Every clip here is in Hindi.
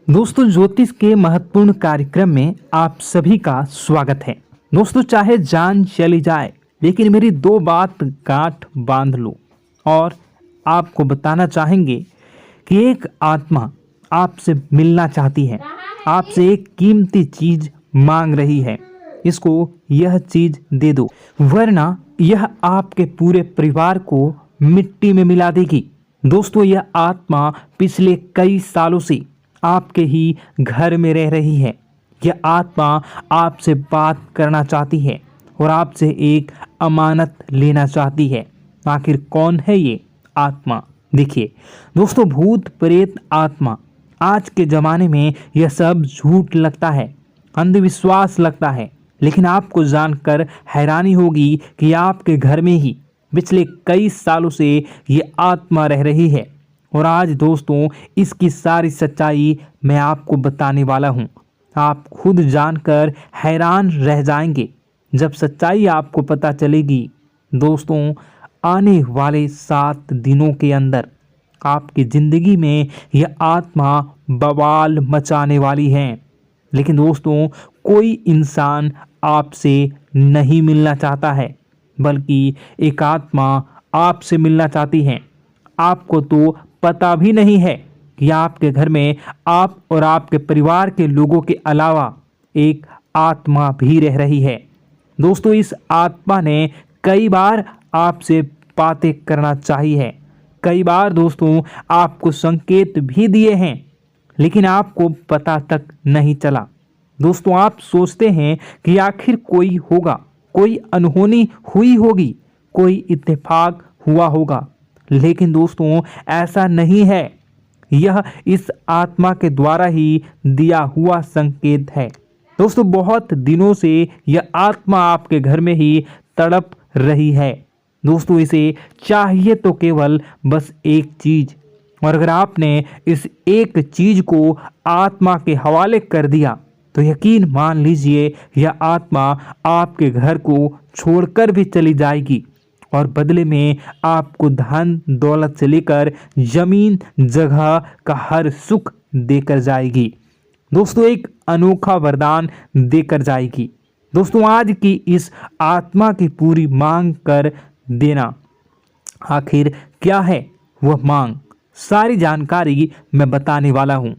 दोस्तों, ज्योतिष के महत्वपूर्ण कार्यक्रम में आप सभी का स्वागत है। दोस्तों, चाहे जान चली जाए लेकिन मेरी दो बात गांठ बांध लो। और आपको बताना चाहेंगे कि एक आत्मा आपसे मिलना चाहती है, आपसे एक कीमती चीज मांग रही है। इसको यह चीज दे दो, वरना यह आपके पूरे परिवार को मिट्टी में मिला देगी। दोस्तों, यह आत्मा पिछले कई सालों से आपके ही घर में रह रही है। यह आत्मा आपसे बात करना चाहती है और आपसे एक अमानत लेना चाहती है। आखिर कौन है ये आत्मा? देखिए दोस्तों, भूत प्रेत आत्मा, आज के ज़माने में यह सब झूठ लगता है, अंधविश्वास लगता है, लेकिन आपको जानकर हैरानी होगी कि आपके घर में ही पिछले कई सालों से ये आत्मा रह रही है। और आज दोस्तों, इसकी सारी सच्चाई मैं आपको बताने वाला हूँ। आप खुद जानकर हैरान रह जाएंगे जब सच्चाई आपको पता चलेगी। दोस्तों, आने वाले 7 दिनों के अंदर आपकी ज़िंदगी में यह आत्मा बवाल मचाने वाली है। लेकिन दोस्तों, कोई इंसान आपसे नहीं मिलना चाहता है, बल्कि एक आत्मा आपसे मिलना चाहती है। आपको तो पता भी नहीं है कि आपके घर में आप और आपके परिवार के लोगों के अलावा एक आत्मा भी रह रही है। दोस्तों, इस आत्मा ने कई बार आपसे बातें करना चाहिए है, कई बार दोस्तों आपको संकेत भी दिए हैं, लेकिन आपको पता तक नहीं चला। दोस्तों, आप सोचते हैं कि आखिर कोई होगा, कोई अनहोनी हुई होगी, कोई इत्तेफाक हुआ होगा, लेकिन दोस्तों ऐसा नहीं है। यह इस आत्मा के द्वारा ही दिया हुआ संकेत है। दोस्तों, बहुत दिनों से यह आत्मा आपके घर में ही तड़प रही है। दोस्तों, इसे चाहिए तो केवल बस एक चीज, और अगर आपने इस एक चीज को आत्मा के हवाले कर दिया तो यकीन मान लीजिए यह आत्मा आपके घर को छोड़कर भी चली जाएगी और बदले में आपको धन दौलत से लेकर जमीन जगह का हर सुख देकर जाएगी। दोस्तों, एक अनोखा वरदान देकर जाएगी। दोस्तों, आज की इस आत्मा की पूरी मांग कर देना। आखिर क्या है वह मांग? सारी जानकारी मैं बताने वाला हूँ।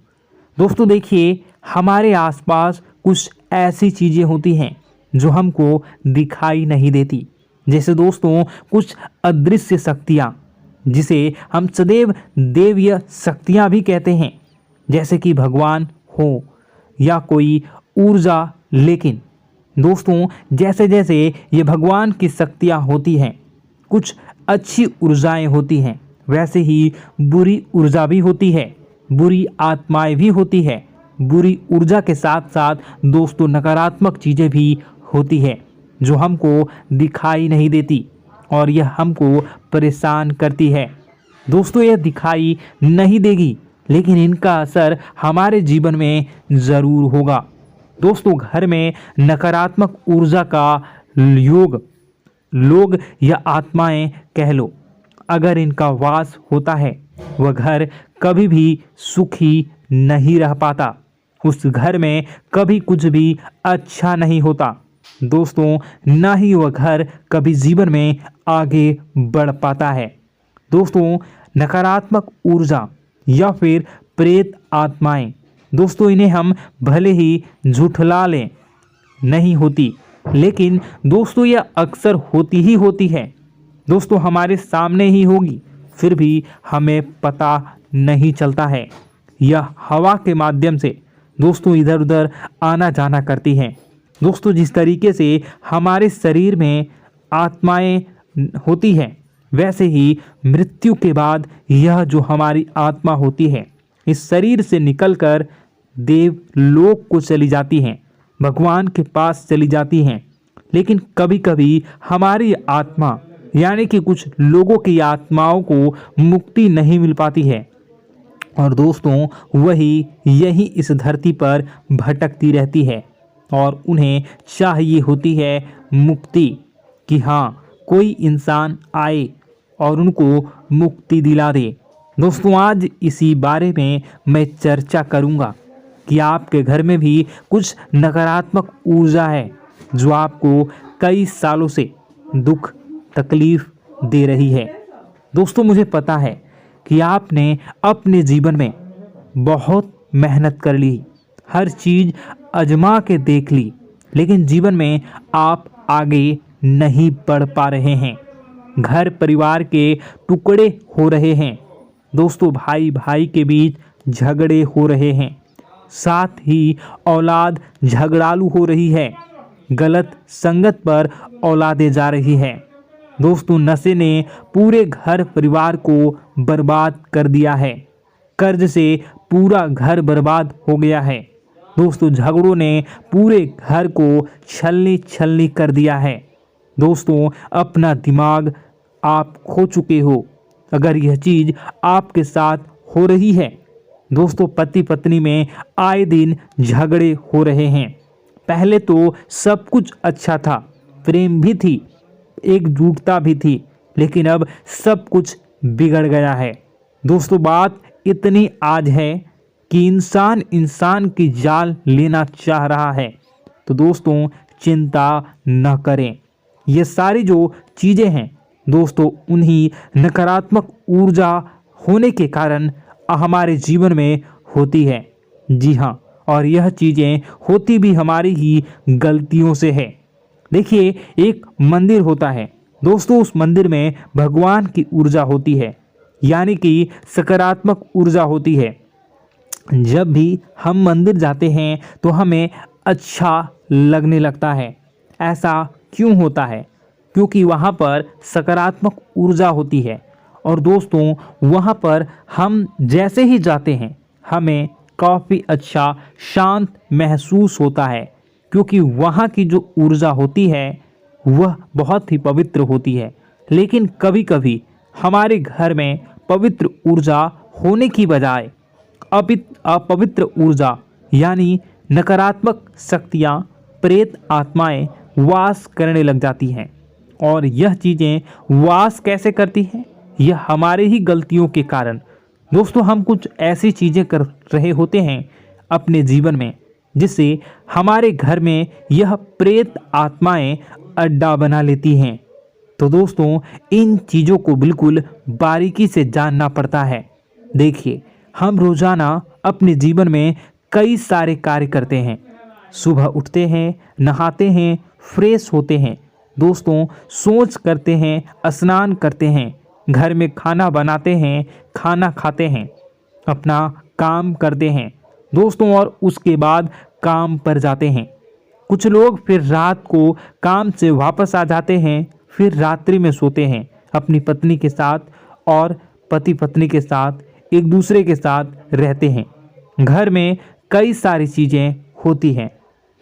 दोस्तों देखिए, हमारे आसपास कुछ ऐसी चीज़ें होती हैं जो हमको दिखाई नहीं देती, जैसे दोस्तों कुछ अदृश्य शक्तियाँ, जिसे हम सदैव देवीय शक्तियाँ भी कहते हैं, जैसे कि भगवान हो या कोई ऊर्जा। लेकिन दोस्तों, जैसे जैसे ये भगवान की शक्तियाँ होती हैं, कुछ अच्छी ऊर्जाएं होती हैं, वैसे ही बुरी ऊर्जा भी होती है, बुरी आत्माएं भी होती है। बुरी ऊर्जा के साथ साथ दोस्तों नकारात्मक चीज़ें भी होती है जो हमको दिखाई नहीं देती और यह हमको परेशान करती है। दोस्तों, यह दिखाई नहीं देगी, लेकिन इनका असर हमारे जीवन में ज़रूर होगा। दोस्तों, घर में नकारात्मक ऊर्जा का योग, लोग या आत्माएं कह लो, अगर इनका वास होता है, वह घर कभी भी सुखी नहीं रह पाता। उस घर में कभी कुछ भी अच्छा नहीं होता। दोस्तों, ना ही वह घर कभी जीवन में आगे बढ़ पाता है। दोस्तों, नकारात्मक ऊर्जा या फिर प्रेत आत्माएं, दोस्तों इन्हें हम भले ही झुठला लें नहीं होती, लेकिन दोस्तों यह अक्सर होती ही होती है। दोस्तों, हमारे सामने ही होगी, फिर भी हमें पता नहीं चलता है। यह हवा के माध्यम से दोस्तों इधर उधर आना जाना करती हैं। दोस्तों, जिस तरीके से हमारे शरीर में आत्माएं होती हैं, वैसे ही मृत्यु के बाद यह जो हमारी आत्मा होती है, इस शरीर से निकलकर देवलोक को चली जाती हैं, भगवान के पास चली जाती हैं। लेकिन कभी कभी हमारी आत्मा यानी कि कुछ लोगों की आत्माओं को मुक्ति नहीं मिल पाती है, और दोस्तों वही यही इस धरती पर भटकती रहती है और उन्हें चाहिए होती है मुक्ति, कि हाँ कोई इंसान आए और उनको मुक्ति दिला दे। दोस्तों, आज इसी बारे में मैं चर्चा करूँगा कि आपके घर में भी कुछ नकारात्मक ऊर्जा है जो आपको कई सालों से दुख तकलीफ दे रही है। दोस्तों, मुझे पता है कि आपने अपने जीवन में बहुत मेहनत कर ली, हर चीज़ आजमा के देख ली, लेकिन जीवन में आप आगे नहीं बढ़ पा रहे हैं। घर परिवार के टुकड़े हो रहे हैं। दोस्तों, भाई भाई के बीच झगड़े हो रहे हैं। साथ ही औलाद झगड़ालू हो रही है। गलत संगत पर औलादें जा रही है। दोस्तों, नशे ने पूरे घर परिवार को बर्बाद कर दिया है। कर्ज से पूरा घर बर्बाद हो गया है। दोस्तों, झगड़ों ने पूरे घर को छलनी छलनी कर दिया है। दोस्तों, अपना दिमाग आप खो चुके हो अगर यह चीज़ आपके साथ हो रही है। दोस्तों, पति पत्नी में आए दिन झगड़े हो रहे हैं। पहले तो सब कुछ अच्छा था, प्रेम भी थी, एकजुटता भी थी, लेकिन अब सब कुछ बिगड़ गया है। दोस्तों, बात इतनी आज है कि इंसान इंसान की जान लेना चाह रहा है। तो दोस्तों, चिंता न करें। ये सारी जो चीज़ें हैं दोस्तों, उन्हीं नकारात्मक ऊर्जा होने के कारण हमारे जीवन में होती है। जी हाँ, और यह चीज़ें होती भी हमारी ही गलतियों से है। देखिए, एक मंदिर होता है दोस्तों, उस मंदिर में भगवान की ऊर्जा होती है, यानी कि सकारात्मक ऊर्जा होती है। जब भी हम मंदिर जाते हैं तो हमें अच्छा लगने लगता है। ऐसा क्यों होता है? क्योंकि वहाँ पर सकारात्मक ऊर्जा होती है। और दोस्तों, वहाँ पर हम जैसे ही जाते हैं हमें काफ़ी अच्छा शांत महसूस होता है, क्योंकि वहाँ की जो ऊर्जा होती है वह बहुत ही पवित्र होती है। लेकिन कभी कभी हमारे घर में पवित्र ऊर्जा होने की बजाय अपवित्र ऊर्जा यानी नकारात्मक शक्तियाँ, प्रेत आत्माएं वास करने लग जाती हैं। और यह चीज़ें वास कैसे करती हैं? यह हमारे ही गलतियों के कारण। दोस्तों, हम कुछ ऐसी चीज़ें कर रहे होते हैं अपने जीवन में जिससे हमारे घर में यह प्रेत आत्माएं अड्डा बना लेती हैं। तो दोस्तों, इन चीज़ों को बिल्कुल बारीकी से जानना पड़ता है। देखिए, हम रोज़ाना अपने जीवन में कई सारे कार्य करते हैं। सुबह उठते हैं, नहाते हैं, फ्रेश होते हैं। दोस्तों, सोच करते हैं, स्नान करते हैं, घर में खाना बनाते हैं, खाना खाते हैं, अपना काम करते हैं दोस्तों, और उसके बाद काम पर जाते हैं। कुछ लोग फिर रात को काम से वापस आ जाते हैं, फिर रात्रि में सोते हैं अपनी पत्नी के साथ, और पति पत्नी के साथ एक दूसरे के साथ रहते हैं। घर में कई सारी चीज़ें होती हैं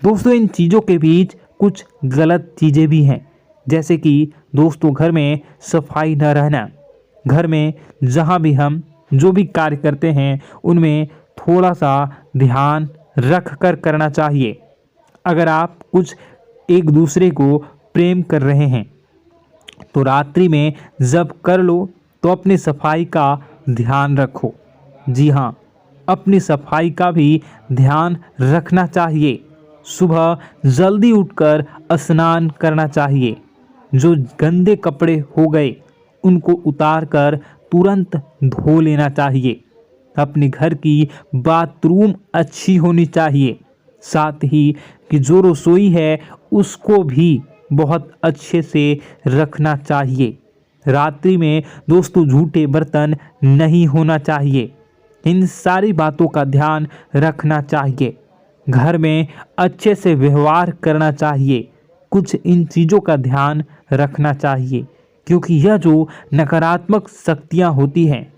दोस्तों। इन चीज़ों के बीच कुछ गलत चीज़ें भी हैं, जैसे कि दोस्तों, घर में सफाई न रहना। घर में जहाँ भी हम जो भी कार्य करते हैं उनमें थोड़ा सा ध्यान रख कर करना चाहिए। अगर आप कुछ एक दूसरे को प्रेम कर रहे हैं तो रात्रि में जब कर लो तो अपनी सफाई का ध्यान रखो। जी हाँ, अपनी सफाई का भी ध्यान रखना चाहिए। सुबह जल्दी उठकर स्नान करना चाहिए। जो गंदे कपड़े हो गए उनको उतार कर तुरंत धो लेना चाहिए। अपने घर की बाथरूम अच्छी होनी चाहिए। साथ ही कि जो रसोई है उसको भी बहुत अच्छे से रखना चाहिए। रात्रि में दोस्तों, झूठे बर्तन नहीं होना चाहिए। इन सारी बातों का ध्यान रखना चाहिए। घर में अच्छे से व्यवहार करना चाहिए। कुछ इन चीज़ों का ध्यान रखना चाहिए, क्योंकि यह जो नकारात्मक शक्तियाँ होती हैं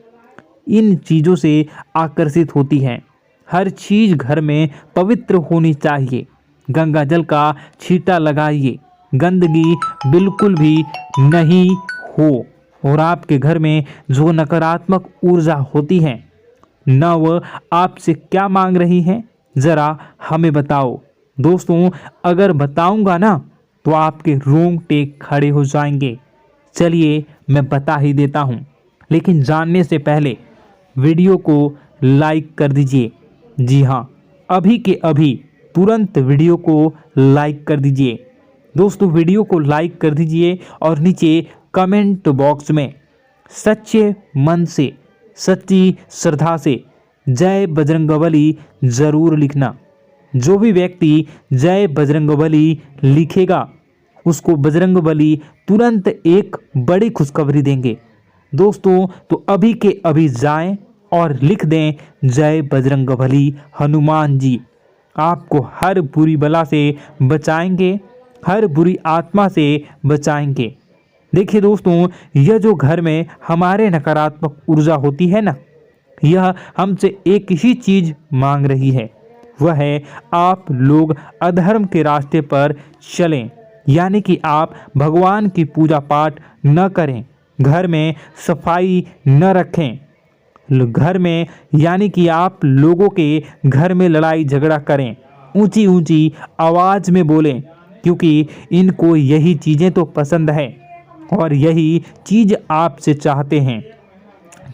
इन चीज़ों से आकर्षित होती हैं। हर चीज़ घर में पवित्र होनी चाहिए। गंगा जल का छींटा लगाइए, गंदगी बिल्कुल भी नहीं हो। और आपके घर में जो नकारात्मक ऊर्जा होती है न वह आपसे क्या मांग रही है, ज़रा हमें बताओ। दोस्तों, अगर बताऊंगा ना तो आपके रोंगटे खड़े हो जाएंगे। चलिए मैं बता ही देता हूँ, लेकिन जानने से पहले वीडियो को लाइक कर दीजिए। जी हाँ, अभी के अभी तुरंत वीडियो को लाइक कर दीजिए। दोस्तों वीडियो को लाइक कर दीजिए और नीचे कमेंट बॉक्स में सच्चे मन से, सच्ची श्रद्धा से जय बजरंगबली ज़रूर लिखना। जो भी व्यक्ति जय बजरंगबली लिखेगा उसको बजरंगबली तुरंत एक बड़ी खुशखबरी देंगे। दोस्तों तो अभी के अभी जाएं और लिख दें जय बजरंगबली हनुमान जी, आपको हर बुरी बला से बचाएंगे, हर बुरी आत्मा से बचाएंगे। देखिए दोस्तों, यह जो घर में हमारे नकारात्मक ऊर्जा होती है ना, यह हमसे एक ही चीज़ मांग रही है, वह है आप लोग अधर्म के रास्ते पर चलें, यानी कि आप भगवान की पूजा पाठ न करें, घर में सफाई न रखें, घर में यानी कि आप लोगों के घर में लड़ाई झगड़ा करें, ऊंची ऊंची आवाज़ में बोलें, क्योंकि इनको यही चीज़ें तो पसंद है और यही चीज़ आपसे चाहते हैं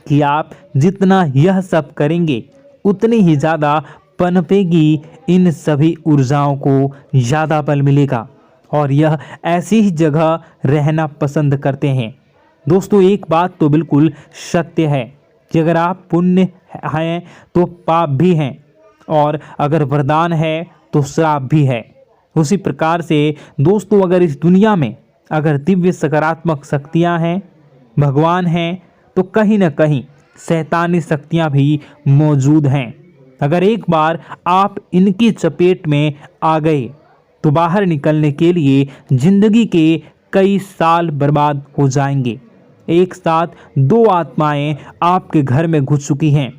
कि आप जितना यह सब करेंगे उतनी ही ज़्यादा पनपेगी इन सभी ऊर्जाओं को ज़्यादा बल मिलेगा और यह ऐसी ही जगह रहना पसंद करते हैं। दोस्तों एक बात तो बिल्कुल सत्य है कि अगर आप पुण्य हैं तो पाप भी हैं और अगर वरदान है तो श्राप भी है। उसी प्रकार से दोस्तों अगर इस दुनिया में अगर दिव्य सकारात्मक शक्तियां हैं, भगवान हैं, तो कहीं ना कहीं शैतानी शक्तियां भी मौजूद हैं। अगर एक बार आप इनकी चपेट में आ गए तो बाहर निकलने के लिए जिंदगी के कई साल बर्बाद हो जाएंगे। एक साथ दो आत्माएं आपके घर में घुस चुकी हैं,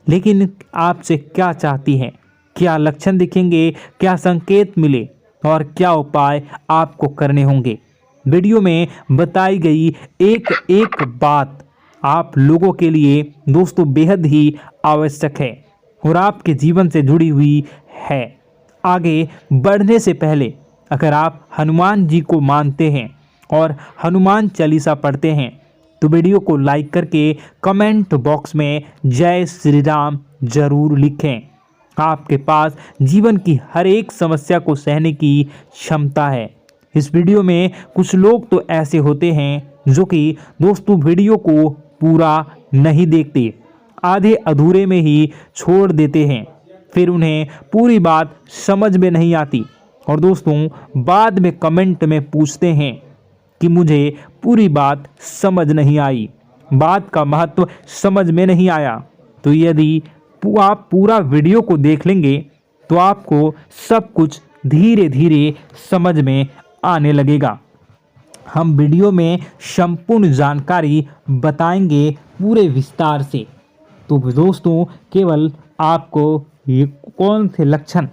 लेकिन आपसे क्या चाहती हैं, क्या लक्षण दिखेंगे, क्या संकेत मिले और क्या उपाय आपको करने होंगे। वीडियो में बताई गई एक एक बात आप लोगों के लिए दोस्तों बेहद ही आवश्यक है और आपके जीवन से जुड़ी हुई है। आगे बढ़ने से पहले अगर आप हनुमान जी को मानते हैं और हनुमान चालीसा पढ़ते हैं तो वीडियो को लाइक करके कमेंट बॉक्स में जय श्री राम जरूर लिखें। आपके पास जीवन की हर एक समस्या को सहने की क्षमता है। इस वीडियो में कुछ लोग तो ऐसे होते हैं जो कि दोस्तों वीडियो को पूरा नहीं देखते, आधे अधूरे में ही छोड़ देते हैं, फिर उन्हें पूरी बात समझ में नहीं आती और दोस्तों बाद में कमेंट में पूछते हैं कि मुझे पूरी बात समझ नहीं आई, बात का महत्व समझ में नहीं आया। तो यदि आप पूरा वीडियो को देख लेंगे तो आपको सब कुछ धीरे धीरे समझ में आने लगेगा। हम वीडियो में संपूर्ण जानकारी बताएंगे पूरे विस्तार से। तो दोस्तों केवल आपको ये कौन से लक्षण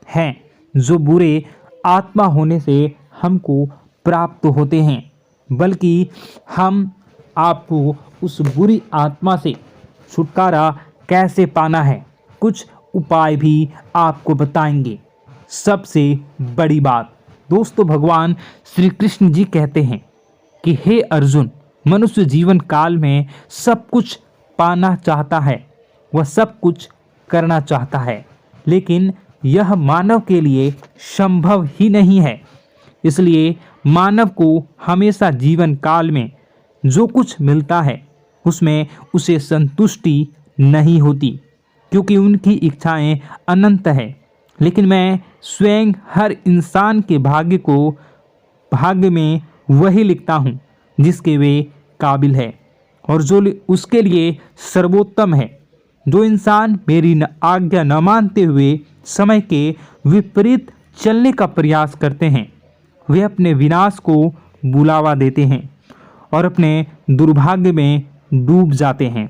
हैं जो बुरे आत्मा होने से हमको प्राप्त होते हैं, बल्कि हम आपको उस बुरी आत्मा से छुटकारा कैसे पाना है, कुछ उपाय भी आपको बताएंगे। सबसे बड़ी बात दोस्तों, भगवान श्री कृष्ण जी कहते हैं कि हे अर्जुन, मनुष्य जीवन काल में सब कुछ पाना चाहता है, वह सब कुछ करना चाहता है, लेकिन यह मानव के लिए संभव ही नहीं है। इसलिए मानव को हमेशा जीवन काल में जो कुछ मिलता है उसमें उसे संतुष्टि नहीं होती, क्योंकि उनकी इच्छाएं अनंत है। लेकिन मैं स्वयं हर इंसान के भाग्य में वही लिखता हूँ जिसके वे काबिल है और जो उसके लिए सर्वोत्तम है। जो इंसान मेरी आज्ञा न मानते हुए समय के विपरीत चलने का प्रयास करते हैं, वे अपने विनाश को बुलावा देते हैं और अपने दुर्भाग्य में डूब जाते हैं।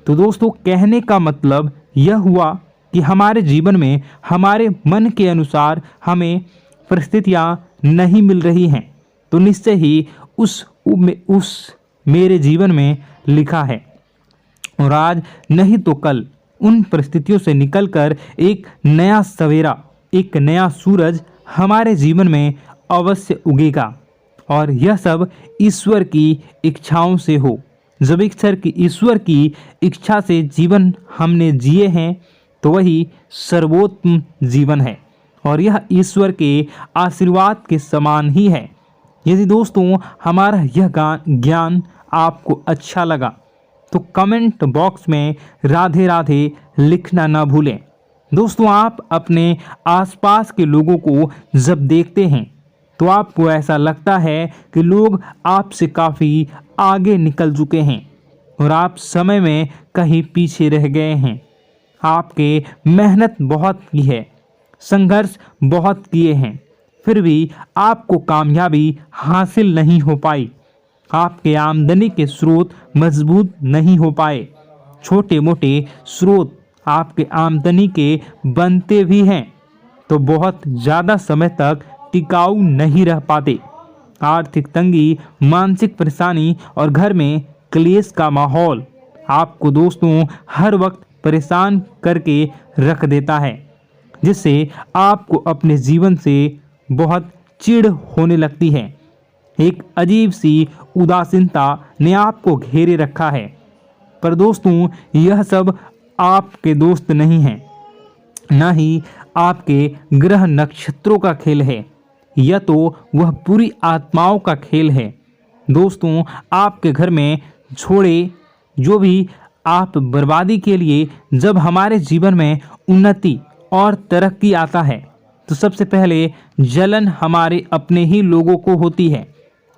तो दोस्तों कहने का मतलब यह हुआ कि हमारे जीवन में हमारे मन के अनुसार हमें परिस्थितियां नहीं मिल रही हैं, तो निश्चय ही उस मेरे जीवन में लिखा है और आज नहीं तो कल उन परिस्थितियों से निकलकर एक नया सवेरा, एक नया सूरज हमारे जीवन में अवश्य उगेगा और यह सब ईश्वर की इच्छाओं से हो। जब ईश्वर की इच्छा से जीवन हमने जिए हैं तो वही सर्वोत्तम जीवन है और यह ईश्वर के आशीर्वाद के समान ही है। यदि दोस्तों हमारा यह ज्ञान आपको अच्छा लगा तो कमेंट बॉक्स में राधे राधे लिखना ना भूलें। दोस्तों आप अपने आसपास के लोगों को जब देखते हैं तो आपको ऐसा लगता है कि लोग आपसे काफ़ी आगे निकल चुके हैं और आप समय में कहीं पीछे रह गए हैं। आपके मेहनत बहुत की है, संघर्ष बहुत किए हैं, फिर भी आपको कामयाबी हासिल नहीं हो पाई। आपके आमदनी के स्रोत मजबूत नहीं हो पाए। छोटे मोटे स्रोत आपके आमदनी के बनते भी हैं तो बहुत ज़्यादा समय तक टिकाऊ नहीं रह पाते। आर्थिक तंगी, मानसिक परेशानी और घर में क्लेश का माहौल आपको दोस्तों हर वक्त परेशान करके रख देता है, जिससे आपको अपने जीवन से बहुत चिढ़ होने लगती है। एक अजीब सी उदासीनता ने आपको घेरे रखा है। पर दोस्तों यह सब आपके दोस्त नहीं हैं, न ही आपके ग्रह नक्षत्रों का खेल है, यह तो वह बुरी आत्माओं का खेल है। दोस्तों आपके घर में छोड़े जो भी आप बर्बादी के लिए जब हमारे जीवन में उन्नति और तरक्की आता है तो सबसे पहले जलन हमारे अपने ही लोगों को होती है।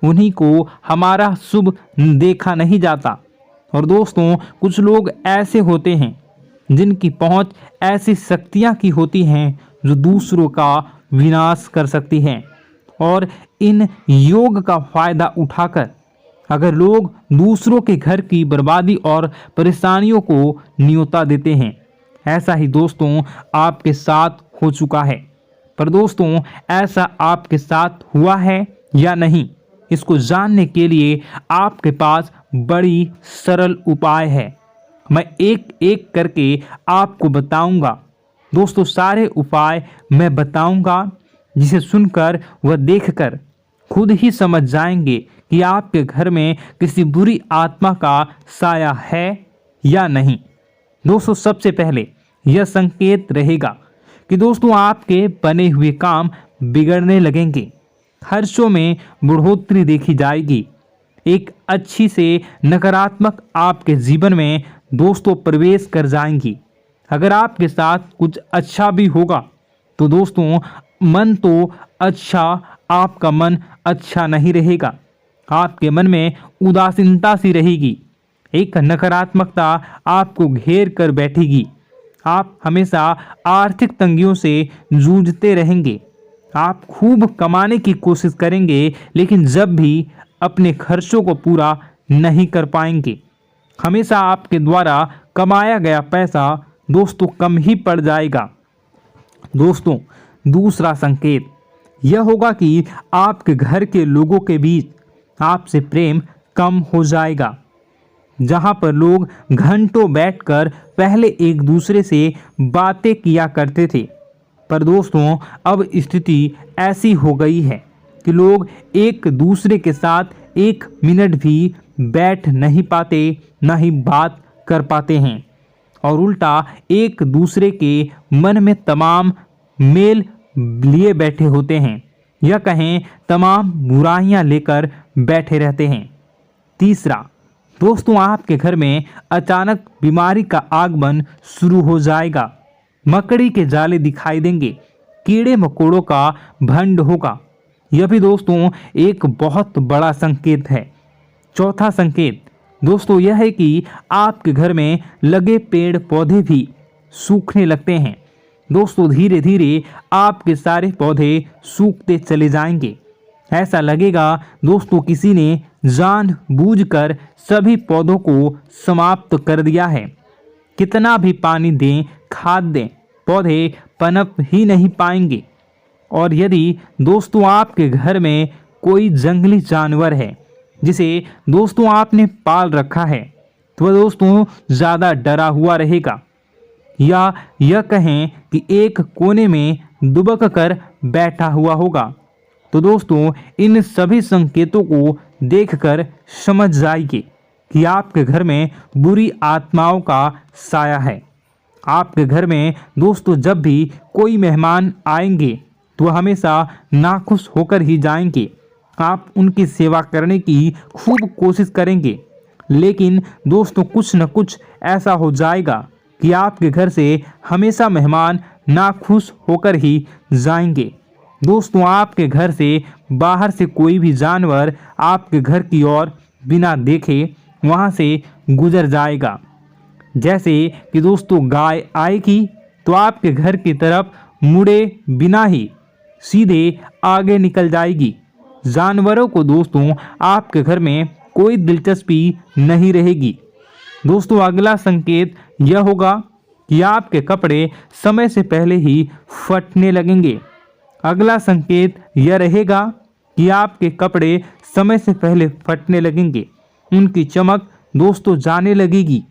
उन्हीं को हमारा शुभ देखा नहीं जाता। और दोस्तों कुछ लोग ऐसे होते हैं जिनकी पहुंच ऐसी शक्तियां की होती हैं जो दूसरों का विनाश कर सकती हैं। और इन योग का फायदा उठाकर अगर लोग दूसरों के घर की बर्बादी और परेशानियों को न्योता देते हैं, ऐसा ही दोस्तों आपके साथ हो चुका है। पर दोस्तों ऐसा आपके साथ हुआ है या नहीं, इसको जानने के लिए आपके पास बड़ी सरल उपाय है। मैं एक एक करके आपको बताऊंगा। दोस्तों सारे उपाय मैं बताऊंगा, जिसे सुनकर व देखकर खुद ही समझ जाएंगे कि आपके घर में किसी बुरी आत्मा का साया है या नहीं। दोस्तों सबसे पहले यह संकेत रहेगा कि दोस्तों आपके बने हुए काम बिगड़ने लगेंगे, खर्चों में बढ़ोतरी देखी जाएगी, एक अच्छी से नकारात्मक आपके जीवन में दोस्तों प्रवेश कर जाएंगी। अगर आपके साथ कुछ अच्छा भी होगा तो दोस्तों मन तो अच्छा, आपका मन अच्छा नहीं रहेगा। आपके मन में उदासीनता सी रहेगी, एक नकारात्मकता आपको घेर कर बैठेगी। आप हमेशा आर्थिक तंगियों से जूझते रहेंगे। आप खूब कमाने की कोशिश करेंगे लेकिन जब भी अपने खर्चों को पूरा नहीं कर पाएंगे। हमेशा आपके द्वारा कमाया गया पैसा दोस्तों कम ही पड़ जाएगा। दोस्तों दूसरा संकेत यह होगा कि आपके घर के लोगों के बीच आपसे प्रेम कम हो जाएगा। जहां पर लोग घंटों बैठकर पहले एक दूसरे से बातें किया करते थे, पर दोस्तों अब स्थिति ऐसी हो गई है कि लोग एक दूसरे के साथ एक मिनट भी बैठ नहीं पाते, ना ही बात कर पाते हैं और उल्टा एक दूसरे के मन में तमाम मेल लिए बैठे होते हैं, या कहें तमाम बुराइयां लेकर बैठे रहते हैं। तीसरा दोस्तों आपके घर में अचानक बीमारी का आगमन शुरू हो जाएगा। मकड़ी के जाले दिखाई देंगे, कीड़े मकोड़ों का भंड होगा। यह भी दोस्तों एक बहुत बड़ा संकेत है। चौथा संकेत दोस्तों यह है कि आपके घर में लगे पेड़ पौधे भी सूखने लगते हैं। दोस्तों धीरे धीरे आपके सारे पौधे सूखते चले जाएंगे। ऐसा लगेगा दोस्तों किसी ने जानबूझकर सभी पौधों को समाप्त कर दिया है। कितना भी पानी दें, खाद दें, पौधे पनप ही नहीं पाएंगे। और यदि दोस्तों आपके घर में कोई जंगली जानवर है जिसे दोस्तों आपने पाल रखा है तो वह दोस्तों ज़्यादा डरा हुआ रहेगा, या यह कहें कि एक कोने में दुबक कर बैठा हुआ होगा, तो दोस्तों इन सभी संकेतों को देखकर समझ जाइए कि आपके घर में बुरी आत्माओं का साया है। आपके घर में दोस्तों जब भी कोई मेहमान आएंगे तो हमेशा नाखुश होकर ही जाएंगे। आप उनकी सेवा करने की खूब कोशिश करेंगे, लेकिन दोस्तों कुछ न कुछ ऐसा हो जाएगा कि आपके घर से हमेशा मेहमान नाखुश होकर ही जाएंगे। दोस्तों आपके घर से बाहर से कोई भी जानवर आपके घर की ओर बिना देखे वहां से गुजर जाएगा। जैसे कि दोस्तों गाय आएगी तो आपके घर की तरफ मुड़े बिना ही सीधे आगे निकल जाएगी। जानवरों को दोस्तों आपके घर में कोई दिलचस्पी नहीं रहेगी। दोस्तों अगला संकेत यह होगा कि आपके कपड़े समय से पहले ही फटने लगेंगे। अगला संकेत यह रहेगा कि आपके कपड़े समय से पहले फटने लगेंगे, उनकी चमक दोस्तों जाने लगेगी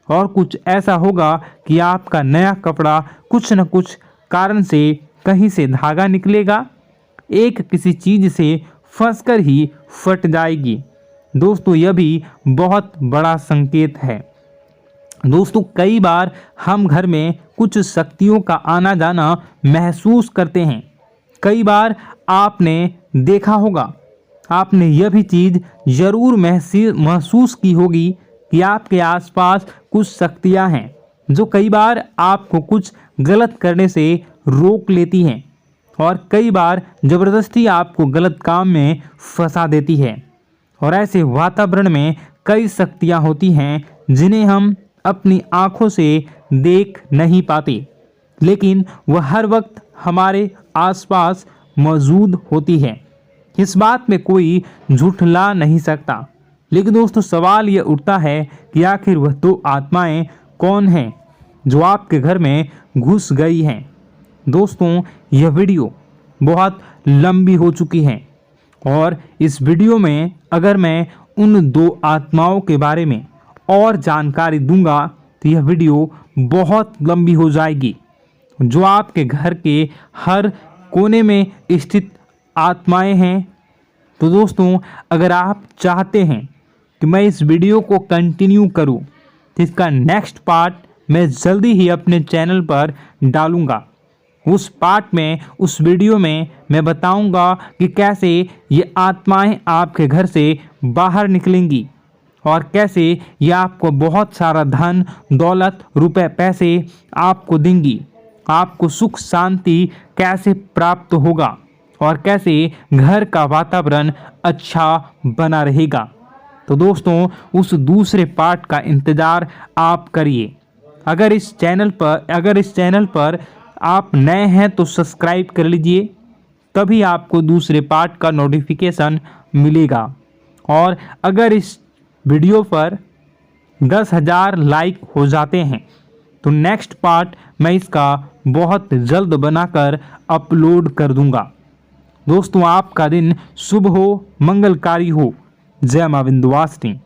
और कुछ ऐसा होगा कि आपका नया कपड़ा कुछ न कुछ कारण से कहीं से धागा निकलेगा, एक किसी चीज से फंसकर ही फट जाएगी। दोस्तों यह भी बहुत बड़ा संकेत है। दोस्तों कई बार हम घर में कुछ शक्तियों का आना जाना महसूस करते हैं। कई बार आपने देखा होगा, आपने यह भी चीज़ ज़रूर महसूस की होगी कि आपके आसपास कुछ शक्तियां हैं जो कई बार आपको कुछ गलत करने से रोक लेती हैं और कई बार ज़बरदस्ती आपको गलत काम में फंसा देती है। और ऐसे वातावरण में कई शक्तियां होती हैं जिन्हें हम अपनी आँखों से देख नहीं पाते, लेकिन वह हर वक्त हमारे आसपास मौजूद होती है। इस बात में कोई झूठला नहीं सकता। लेकिन दोस्तों सवाल यह उठता है कि आखिर वह दो आत्माएं कौन हैं जो आपके घर में घुस गई हैं। दोस्तों यह वीडियो बहुत लंबी हो चुकी है और इस वीडियो में अगर मैं उन दो आत्माओं के बारे में और जानकारी दूंगा तो यह वीडियो बहुत लंबी हो जाएगी। जो आपके घर के हर कोने में स्थित आत्माएं हैं। तो दोस्तों अगर आप चाहते हैं कि मैं इस वीडियो को कंटिन्यू करूं तो इसका नेक्स्ट पार्ट मैं जल्दी ही अपने चैनल पर डालूंगा। उस पार्ट में, उस वीडियो में मैं बताऊंगा कि कैसे ये आत्माएं आपके घर से बाहर निकलेंगी और कैसे ये आपको बहुत सारा धन दौलत रुपए पैसे आपको देंगी, आपको सुख शांति कैसे प्राप्त होगा और कैसे घर का वातावरण अच्छा बना रहेगा। तो दोस्तों उस दूसरे पार्ट का इंतज़ार आप करिए। अगर इस चैनल पर आप नए हैं तो सब्सक्राइब कर लीजिए, तभी आपको दूसरे पार्ट का नोटिफिकेशन मिलेगा। और अगर इस वीडियो पर 10,000 लाइक हो जाते हैं तो नेक्स्ट पार्ट मैं इसका बहुत जल्द बनाकर अपलोड कर दूंगा। दोस्तों आपका दिन शुभ हो, मंगलकारी हो। जय मां विंध्यवासिनी।